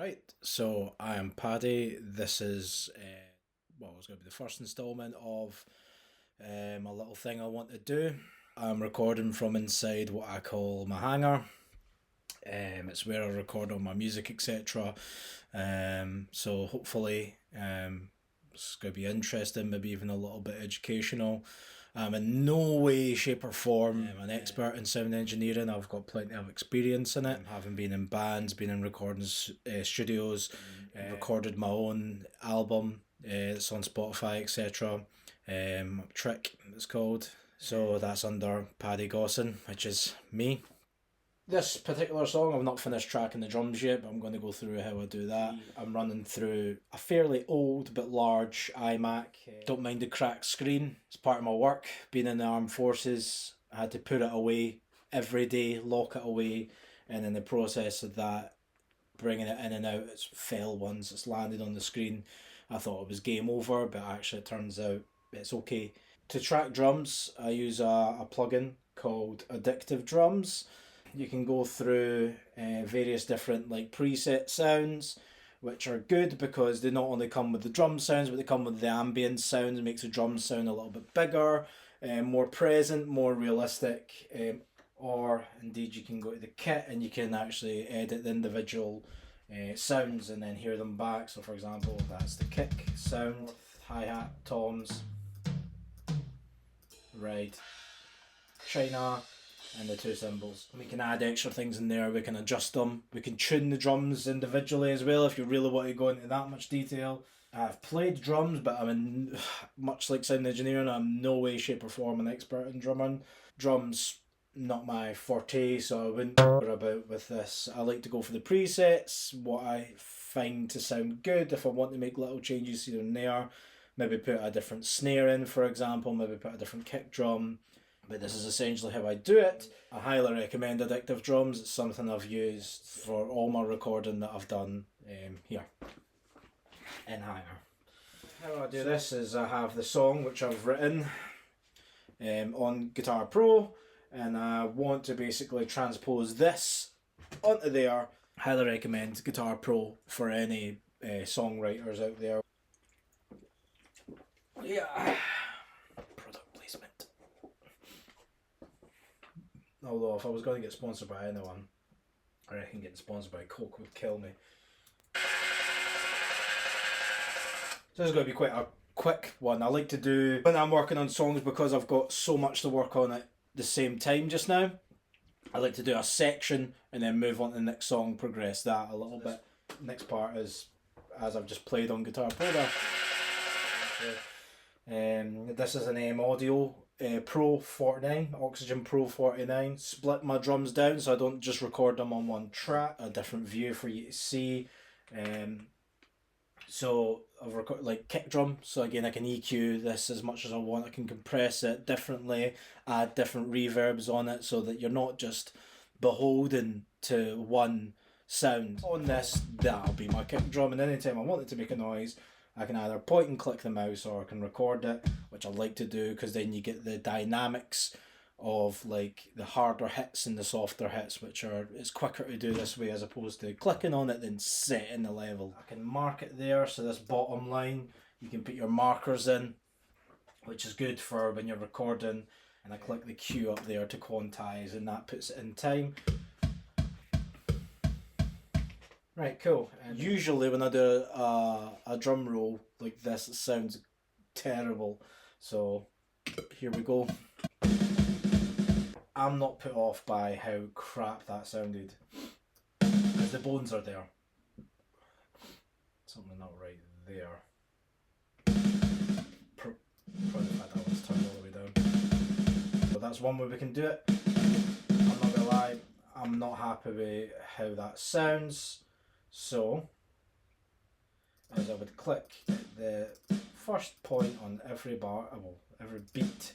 Right, so I am Paddy. This is, it's going to be the first instalment of a little thing I want to do. I'm recording from inside what I call my hangar. It's where I record all my music, etc. So hopefully, it's going to be interesting, maybe even a little bit educational. I'm in no way, shape, or form an expert in sound engineering. I've got plenty of experience in it, having been in bands, been in recording studios, recorded my own album. It's on Spotify, etc. Trick, it's called. So that's under Paddy Gosson, which is me. This particular song, I've not finished tracking the drums yet, but I'm going to go through how I do that. I'm running through a fairly old but large iMac. Don't mind the cracked screen, it's part of my work. Being in the armed forces, I had to put it away every day, lock it away, and in the process of that, bringing it in and out, it's fell once, it's landed on the screen. I thought it was game over, but actually it turns out it's okay. To track drums, I use a plugin called Addictive Drums. You can go through various different preset sounds, which are good because they not only come with the drum sounds, but they come with the ambient sounds. It makes the drums sound a little bit bigger, more present, more realistic. Or indeed, you can go to the kit and you can actually edit the individual sounds and then hear them back. So, for example, that's the kick sound, hi-hat, toms, right, China, and the two cymbals. We can add extra things in there, we can adjust them, we can tune the drums individually as well if you really want to go into that much detail. I've played drums, but much like sound engineering, I'm no way, shape or form an expert in drumming. Drums, not my forte, so I wouldn't bother about with this. I like to go for the presets, what I find to sound good. If I want to make little changes here and there, maybe put a different snare in, for example, maybe put a different kick drum. But this is essentially how I do it. I highly recommend Addictive Drums. It's something I've used for all my recording that I've done here in Hangar. How I do this is I have the song which I've written on Guitar Pro, and I want to basically transpose this onto there. Highly recommend Guitar Pro for any songwriters out there. Yeah. Although if I was going to get sponsored by anyone, I reckon getting sponsored by Coke would kill me. So this is going to be quite a quick one. I like to do when I'm working on songs, because I've got so much to work on at the same time just now. I like to do a section and then move on to the next song, progress that a little bit. Next part is as I've just played on Guitar Pro there. This is an AM Audio Pro 49, Oxygen Pro 49. Split my drums down so I don't just record them on one track. A different view for you to see. So I've recorded kick drum. So again, I can EQ this as much as I want. I can compress it differently, add different reverbs on it, so that you're not just beholden to one sound. On this, that'll be my kick drum, and anytime I want it to make a noise, I can either point and click the mouse, or I can record it, which I like to do because then you get the dynamics of the harder hits and the softer hits, it's quicker to do this way as opposed to clicking on it then setting the level. I can mark it there, so this bottom line, you can put your markers in, which is good for when you're recording, and I click the Q up there to quantize, and that puts it in time. Right, cool. And usually when I do a drum roll like this, it sounds terrible. So here we go. I'm not put off by how crap that sounded, because the bones are there. Something not right there. Probably the fact that one's turned all the way down. So that's one way we can do it. I'm not gonna lie, I'm not happy with how that sounds. So, as I would click the first point on every bar, every beat,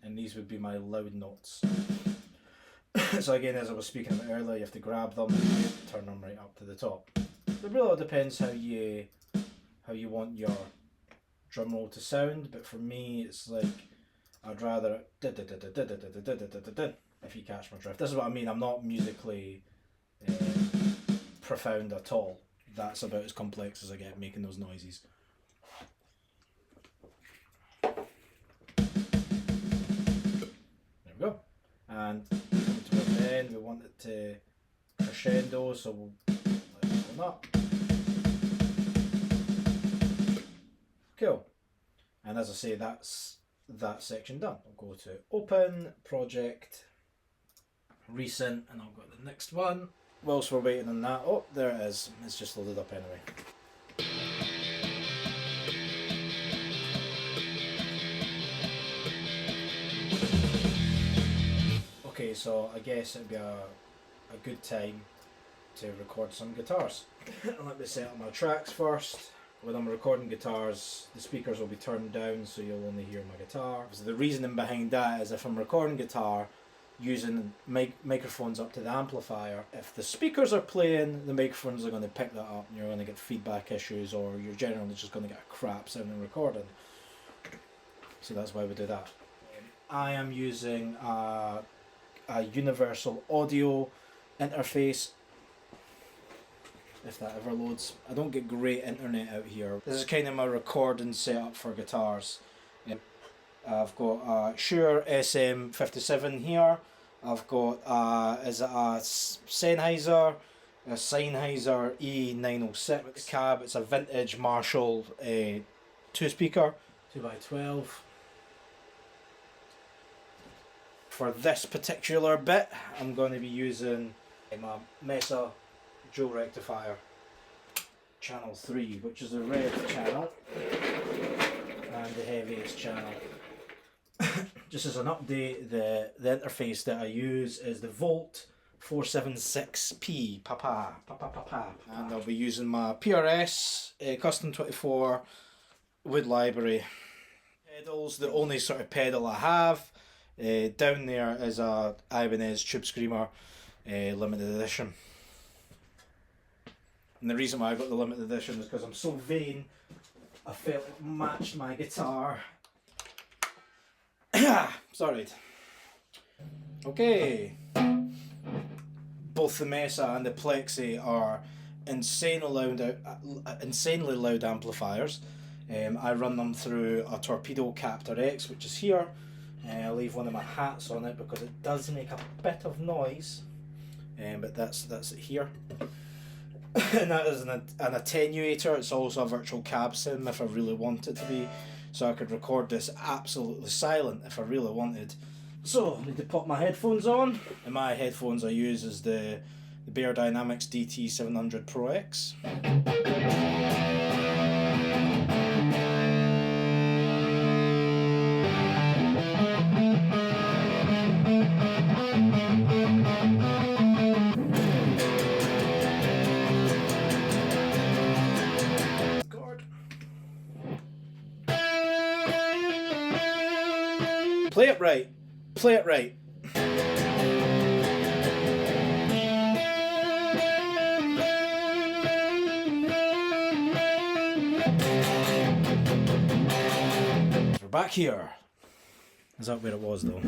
and these would be my loud notes. So again, as I was speaking about earlier, you have to grab them and turn them right up to the top. It really all depends how you want your drum roll to sound, but for me it's I'd rather if you catch my drift. This is what I mean. I'm not musically profound at all. That's about as complex as I get making those noises. There we go. And towards the end, we want it to crescendo, so we'll let it go up. Cool. And as I say, that's that section done. I'll go to Open, Project, Recent, and I've got the next one. Whilst we're waiting on that, oh, there it is. It's just loaded up anyway. Okay, so I guess it'd be a good time to record some guitars. Let me set up my tracks first. When I'm recording guitars, the speakers will be turned down, so you'll only hear my guitar. So the reasoning behind that is if I'm recording guitar using microphones up to the amplifier, if the speakers are playing, the microphones are going to pick that up and you're going to get feedback issues, or you're generally just going to get a crap sounding recording. So that's why we do that. I am using a universal audio interface, if that ever loads. I don't get great internet out here. This is kind of my recording setup for guitars. I've got a Shure SM57 here. I've got a Sennheiser E906 cab. It's a vintage Marshall 2-speaker, 2x12. For this particular bit, I'm going to be using my Mesa dual rectifier channel 3, which is the red channel and the heaviest channel. Just as an update, the interface that I use is the Volt 476P, and I'll be using my PRS Custom 24 wood library pedals. The only sort of pedal I have. Down there is a Ibanez Tube Screamer limited edition. And the reason why I got the limited edition is because I'm so vain, I felt it matched my guitar. Sorry. Okay. Both the Mesa and the Plexi are insanely loud amplifiers. I run them through a Torpedo Captor X, which is here. I'll leave one of my hats on it because it does make a bit of noise, but that's it here. And that is an attenuator. It's also a virtual cab sim if I really wanted to be, so I could record this absolutely silent if I really wanted. So I need to pop my headphones on, and my headphones I use is the Bear Dynamics DT700 Pro X. Play it right. Play it right. We're back here. Is that where it was though?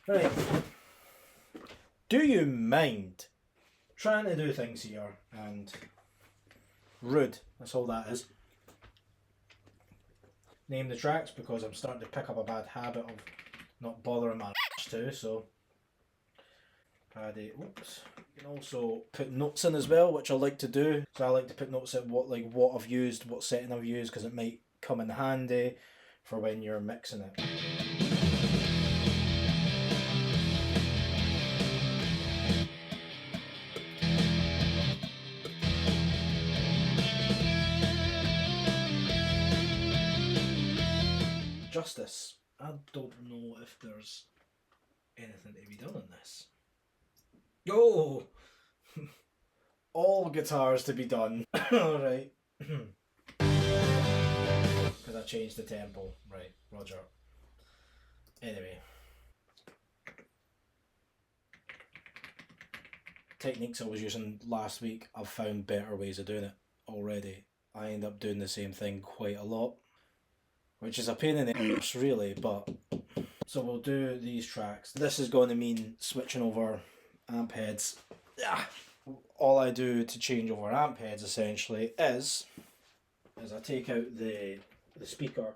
Right. Do you mind trying to do things here and rude? That's all that is. Name the tracks because I'm starting to pick up a bad habit of not bothering my too, so Paddy, oops. You can also put notes in as well, which I like to do. So I like to put notes in what I've used, what setting I've used, because it might come in handy for when you're mixing it. Justice. I don't know if there's anything to be done on this. Oh! All guitars to be done. Alright. Because I changed the tempo. Right, roger. Anyway. Techniques I was using last week, I've found better ways of doing it already. I end up doing the same thing quite a lot, which is a pain in the arse really, but So we'll do these tracks. This is going to mean switching over amp heads. All I do to change over amp heads essentially is I take out the speaker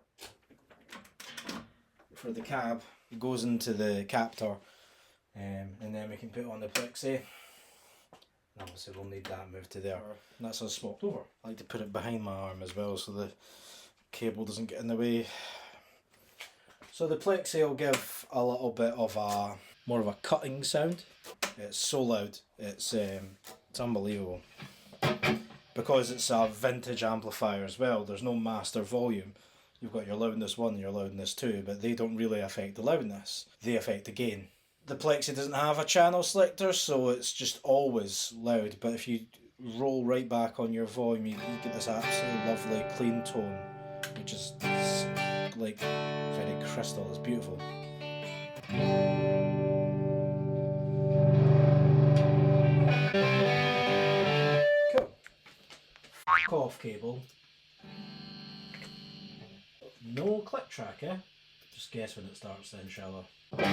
for the cab. It goes into the captor, and then we can put on the plexi. And obviously we'll need that moved to there. And that's us swapped over. I like to put it behind my arm as well so the cable doesn't get in the way. So the plexi will give a little bit of a more of a cutting sound. It's so loud. It's unbelievable. Because it's a vintage amplifier as well, there's no master volume. You've got your loudness 1 and your loudness 2, but they don't really affect the loudness. They affect the gain. The plexi doesn't have a channel selector, so it's just always loud. But if you roll right back on your volume, you get this absolutely lovely clean tone, which is like very crystal. It's beautiful. Cool. F*** off cable. No click track, eh? Just guess when it starts then, shall I?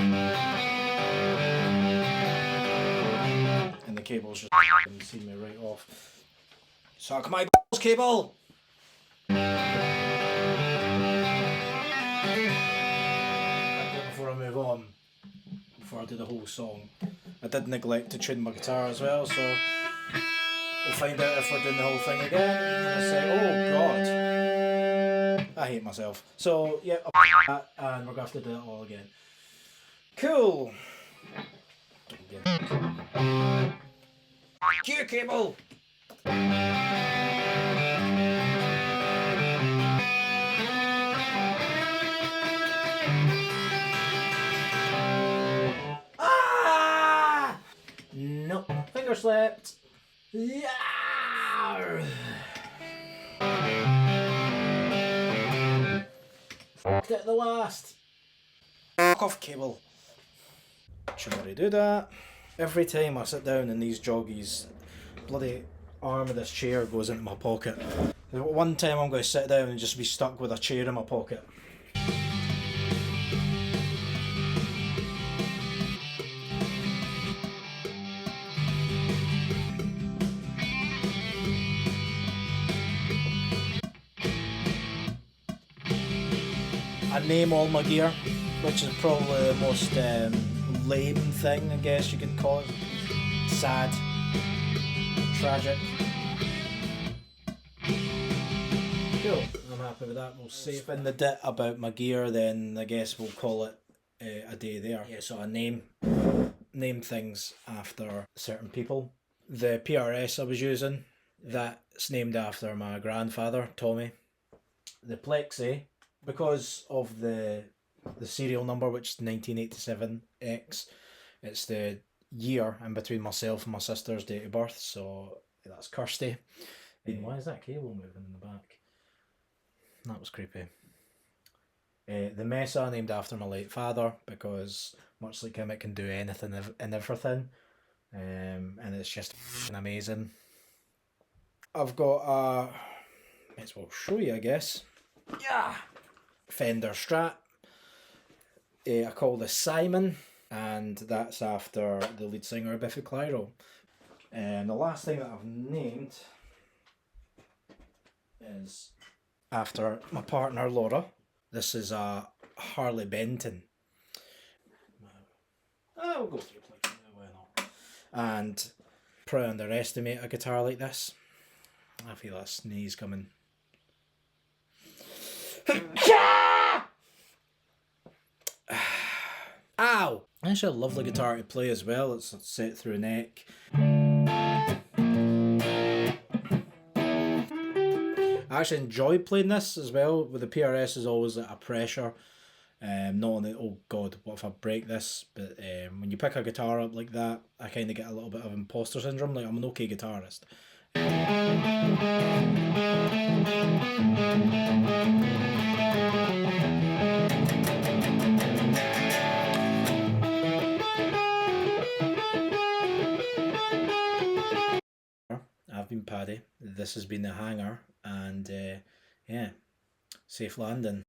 And the cable's just see me right off. Suck my balls, cable! Before I move on, before I do the whole song, I did neglect to tune my guitar as well, so we'll find out if we're doing the whole thing again. I say, oh god. I hate myself. So, yeah, that, and we're going to have to do it all again. Cool. Cue cable. Ah! Nope. Finger slipped. Yeah. Fucked it at the last. Fuck off cable. Should already do that. Every time I sit down in these joggies, bloody arm of this chair goes into my pocket. One time I'm going to sit down and just be stuck with a chair in my pocket. I name all my gear, which is probably the most lame thing, I guess you could call it. Sad. Tragic. Cool. I'm happy with that. We'll save in the dit about my gear, then I guess we'll call it a day there. Yeah, so I name things after certain people. The PRS I was using, that's named after my grandfather, Tommy. The plexi, because of the serial number, which is 1987X, it's the year in between myself and my sister's date of birth, so that's Kirsty. Why is that cable moving in the back? That was creepy. The Mesa named after my late father, because much like him, it can do anything and everything, and it's just amazing. I've got a, might as well show you, I guess. Yeah, Fender Strat. I call this Simon, and that's after the lead singer Biffy Clyro. And the last thing that I've named is after my partner Laura. This is a Harley Benton. We'll go through it, why not? And probably underestimate a guitar like this. I feel a sneeze coming. Ow! Actually a lovely guitar to play as well. It's set through a neck. I actually enjoy playing this as well. With the PRS is always a pressure. Not only, oh god, what if I break this? But when you pick a guitar up like that, I kind of get a little bit of imposter syndrome. Like, I'm an okay guitarist. I've been Paddy. This has been the Hangar, and yeah, safe landing.